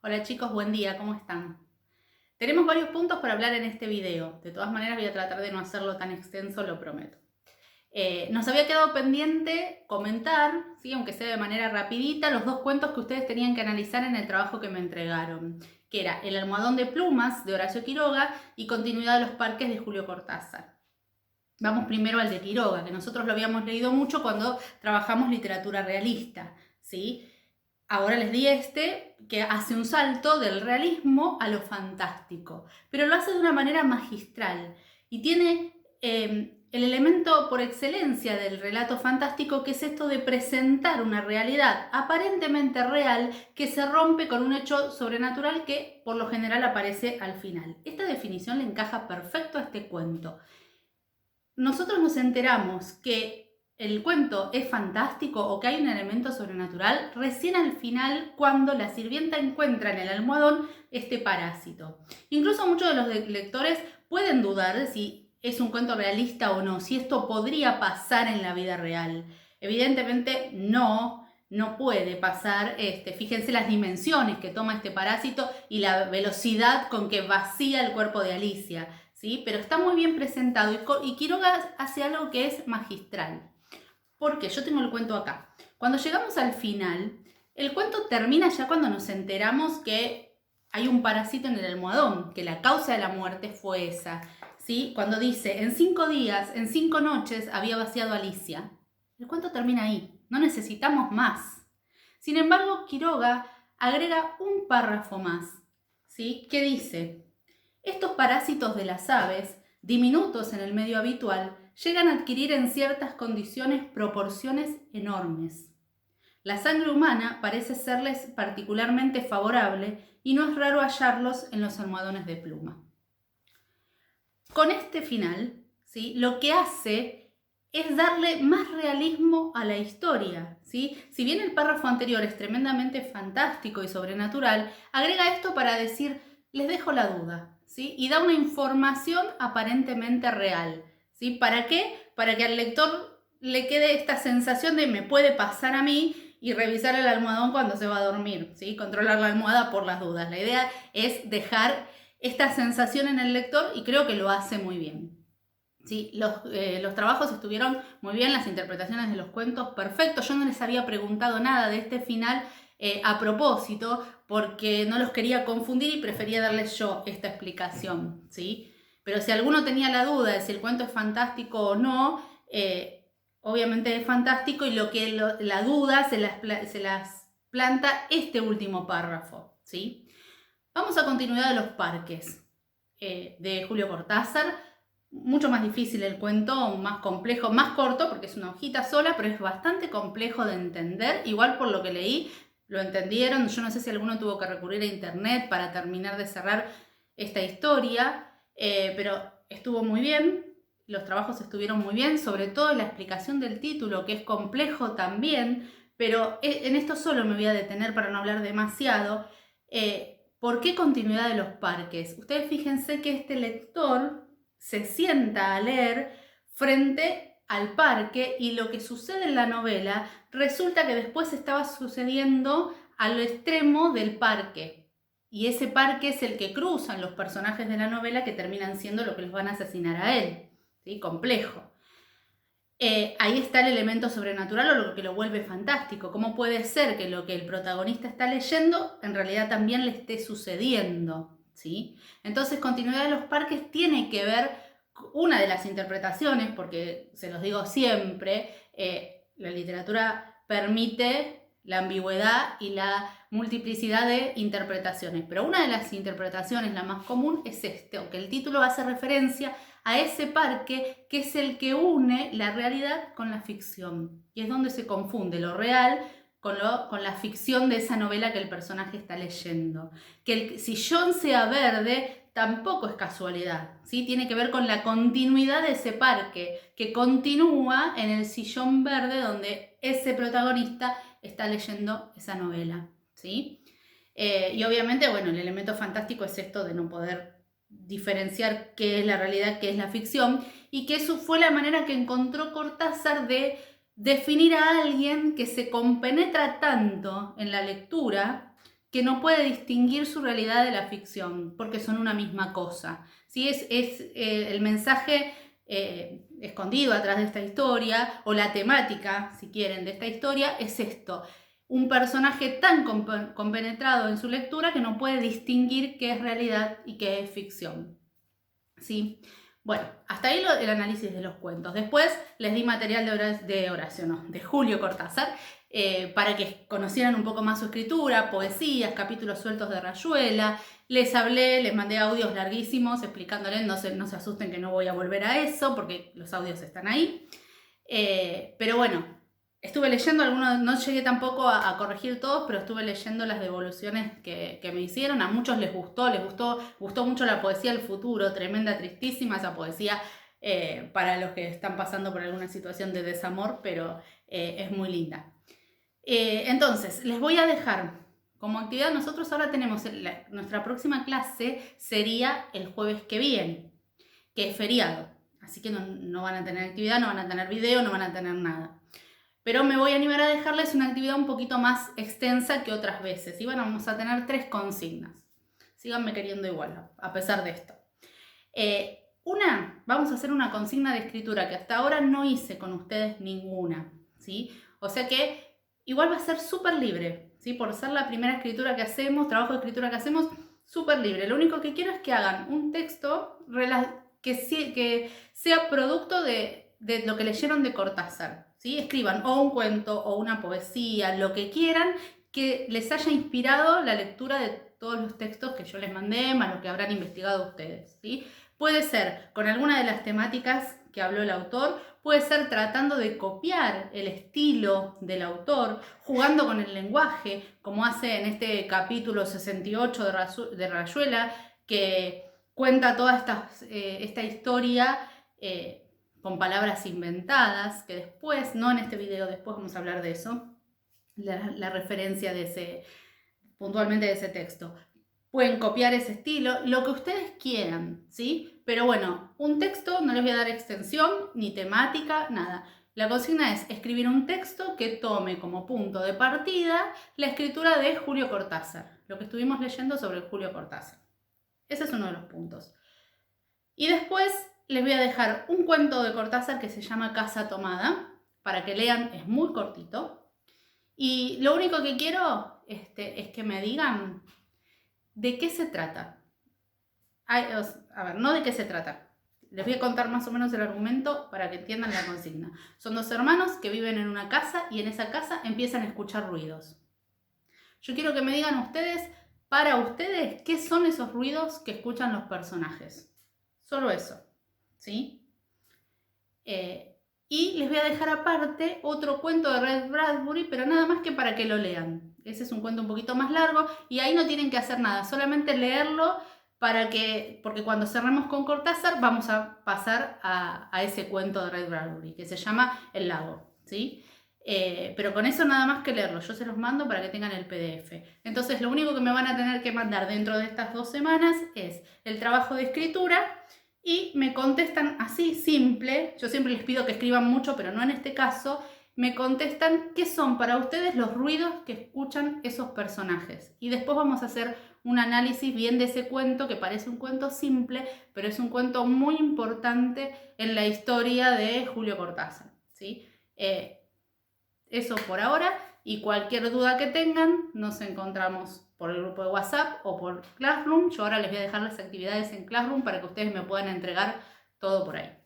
Hola chicos, buen día, ¿cómo están? Tenemos varios puntos para hablar en este video. De todas maneras voy a tratar de no hacerlo tan extenso, lo prometo. Nos había quedado pendiente comentar, ¿sí? Aunque sea de manera rapidita, los dos cuentos que ustedes tenían que analizar en el trabajo que me entregaron, que era El almohadón de plumas de Horacio Quiroga y Continuidad de los parques de Julio Cortázar. Vamos primero al de Quiroga, que nosotros lo habíamos leído mucho cuando trabajamos literatura realista, ¿sí? Ahora les di este que hace un salto del realismo a lo fantástico, pero lo hace de una manera magistral y tiene el elemento por excelencia del relato fantástico, que es esto de presentar una realidad aparentemente real que se rompe con un hecho sobrenatural que por lo general aparece al final. Esta definición le encaja perfecto a este cuento. Nosotros nos enteramos que el cuento es fantástico o que hay un elemento sobrenatural recién al final, cuando la sirvienta encuentra en el almohadón este parásito. Incluso muchos de los lectores pueden dudar de si es un cuento realista o no, si esto podría pasar en la vida real. Evidentemente no puede pasar. Fíjense las dimensiones que toma este parásito y la velocidad con que vacía el cuerpo de Alicia, ¿sí? Pero está muy bien presentado y Quiroga hace algo que es magistral. Porque yo tengo el cuento acá. Cuando llegamos al final, el cuento termina ya cuando nos enteramos que hay un parásito en el almohadón, que la causa de la muerte fue esa, ¿sí? Cuando dice, en 5 días, en 5 noches había vaciado a Alicia. El cuento termina ahí, no necesitamos más. Sin embargo, Quiroga agrega un párrafo más, ¿sí? Que dice: estos parásitos de las aves, diminutos en el medio habitual, llegan a adquirir en ciertas condiciones proporciones enormes. La sangre humana parece serles particularmente favorable y no es raro hallarlos en los almohadones de pluma. Con este final, ¿sí?, lo que hace es darle más realismo a la historia, ¿sí? Si bien el párrafo anterior es tremendamente fantástico y sobrenatural, agrega esto para decir, les dejo la duda, ¿sí? Y da una información aparentemente real, ¿sí? ¿Para qué? Para que al lector le quede esta sensación de me puede pasar a mí, y revisar el almohadón cuando se va a dormir, ¿sí? Controlar la almohada por las dudas. La idea es dejar esta sensación en el lector y creo que lo hace muy bien. Sí, los trabajos estuvieron muy bien, las interpretaciones de los cuentos perfectos. Yo no les había preguntado nada de este final a propósito, porque no los quería confundir y prefería darles yo esta explicación, ¿sí? Pero si alguno tenía la duda de si el cuento es fantástico o no, obviamente es fantástico, y la duda se las planta este último párrafo, ¿sí? Vamos a continuidad de los parques de Julio Cortázar. Mucho más difícil el cuento, más complejo, más corto porque es una hojita sola, pero es bastante complejo de entender. Igual por lo que leí, lo entendieron. Yo no sé si alguno tuvo que recurrir a internet para terminar de cerrar esta historia, pero estuvo muy bien. Los trabajos estuvieron muy bien, sobre todo la explicación del título, que es complejo también, pero en esto solo me voy a detener para no hablar demasiado. ¿Por qué continuidad de los parques? Ustedes fíjense que este lector se sienta a leer frente al parque, y lo que sucede en la novela resulta que después estaba sucediendo al extremo del parque. Y ese parque es el que cruzan los personajes de la novela, que terminan siendo lo que los van a asesinar a él. ¿Sí? Complejo. Ahí está el elemento sobrenatural, o lo que lo vuelve fantástico. ¿Cómo puede ser que lo que el protagonista está leyendo en realidad también le esté sucediendo? ¿Sí? Entonces, continuidad de los parques tiene que ver una de las interpretaciones, porque se los digo siempre, la literatura permite la ambigüedad y la multiplicidad de interpretaciones, pero una de las interpretaciones, la más común, es que el título hace referencia a ese parque que es el que une la realidad con la ficción, y es donde se confunde lo real con la ficción de esa novela que el personaje está leyendo. Que el sillón sea verde tampoco es casualidad, ¿sí? Tiene que ver con la continuidad de ese parque, que continúa en el sillón verde donde ese protagonista está leyendo esa novela, ¿sí? Y obviamente, bueno, el elemento fantástico es esto de no poder diferenciar qué es la realidad, qué es la ficción, y que eso fue la manera que encontró Cortázar de definir a alguien que se compenetra tanto en la lectura que no puede distinguir su realidad de la ficción, porque son una misma cosa. ¿Sí? Es el mensaje escondido atrás de esta historia, o la temática, si quieren, de esta historia, es esto. Un personaje tan compenetrado en su lectura que no puede distinguir qué es realidad y qué es ficción. ¿Sí? Bueno, hasta ahí el análisis de los cuentos. Después les di material de Julio Cortázar, para que conocieran un poco más su escritura, poesías, capítulos sueltos de Rayuela. Les hablé, les mandé audios larguísimos explicándoles, no se asusten que no voy a volver a eso, porque los audios están ahí. Pero bueno, estuve leyendo algunos, no llegué tampoco a corregir todos, pero estuve leyendo las devoluciones que me hicieron. A muchos les gustó mucho la poesía El Futuro, tremenda, tristísima esa poesía, para los que están pasando por alguna situación de desamor, pero es muy linda. Entonces, les voy a dejar como actividad, nosotros ahora tenemos, nuestra próxima clase sería el jueves que viene, que es feriado, así que no van a tener actividad, no van a tener video, no van a tener nada. Pero me voy a animar a dejarles una actividad un poquito más extensa que otras veces. Y bueno, vamos a tener 3 consignas. Síganme queriendo igual, a pesar de esto. Vamos a hacer una consigna de escritura que hasta ahora no hice con ustedes ninguna, ¿sí? O sea que igual va a ser súper libre, ¿sí? Por ser la primera escritura que hacemos, trabajo de escritura que hacemos, súper libre. Lo único que quiero es que hagan un texto que sea producto de lo que leyeron de Cortázar, ¿sí? Escriban o un cuento o una poesía, lo que quieran, que les haya inspirado la lectura de todos los textos que yo les mandé, más lo que habrán investigado ustedes, ¿sí? Puede ser con alguna de las temáticas que habló el autor, puede ser tratando de copiar el estilo del autor, jugando con el lenguaje, como hace en este capítulo 68 de Rayuela, que cuenta toda esta historia con palabras inventadas, que después, no en este video, después vamos a hablar de eso, la referencia puntualmente de ese texto. Pueden copiar ese estilo, lo que ustedes quieran, ¿sí? Pero bueno, un texto, no les voy a dar extensión, ni temática, nada. La consigna es escribir un texto que tome como punto de partida la escritura de Julio Cortázar, lo que estuvimos leyendo sobre Julio Cortázar. Ese es uno de los puntos. Y después les voy a dejar un cuento de Cortázar que se llama Casa Tomada, para que lean, es muy cortito. Y lo único que quiero es que me digan ¿de qué se trata? A ver, no de qué se trata. Les voy a contar más o menos el argumento para que entiendan la consigna. Son 2 hermanos que viven en una casa y en esa casa empiezan a escuchar ruidos. Yo quiero que me digan ustedes, para ustedes, ¿qué son esos ruidos que escuchan los personajes? Solo eso, ¿sí? Y les voy a dejar aparte otro cuento de Ray Bradbury, pero nada más que para que lo lean. Ese es un cuento un poquito más largo y ahí no tienen que hacer nada, solamente leerlo porque cuando cerremos con Cortázar vamos a pasar a ese cuento de Ray Bradbury que se llama El lago, ¿sí? Pero con eso nada más que leerlo, yo se los mando para que tengan el PDF. Entonces lo único que me van a tener que mandar dentro de estas 2 semanas es el trabajo de escritura y me contestan así, simple. Yo siempre les pido que escriban mucho, pero no en este caso. Me contestan qué son para ustedes los ruidos que escuchan esos personajes. Y después vamos a hacer un análisis bien de ese cuento, que parece un cuento simple, pero es un cuento muy importante en la historia de Julio Cortázar, ¿sí? Eso por ahora, y cualquier duda que tengan, nos encontramos por el grupo de WhatsApp o por Classroom. Yo ahora les voy a dejar las actividades en Classroom para que ustedes me puedan entregar todo por ahí.